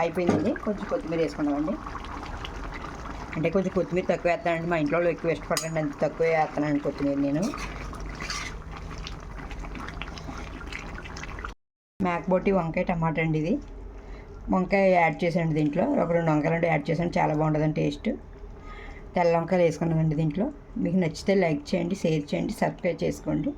అయిపోయిందండి. కొంచెం కొత్తిమీర వేసుకున్నామండి. అంటే కొంచెం కొత్తిమీర తక్కువ వేస్తానండి, మా ఇంట్లో ఎక్కువ ఇష్టపడండి, అంత తక్కువ వేస్తానండి కొత్తిమీర నేను. మేకబోటి వంకాయ టమాటా అండి ఇది. వంకాయ యాడ్ చేసానండి దీంట్లో, ఒక 2 వంకాయలు యాడ్ చేసాను, చాలా బాగుంటుందండి టేస్ట్. తెల్ల వంకాయలు వేసుకున్నానండి దీంట్లో. మీకు నచ్చితే లైక్ చేయండి, షేర్ చేయండి, సబ్స్క్రైబ్ చేసుకోండి.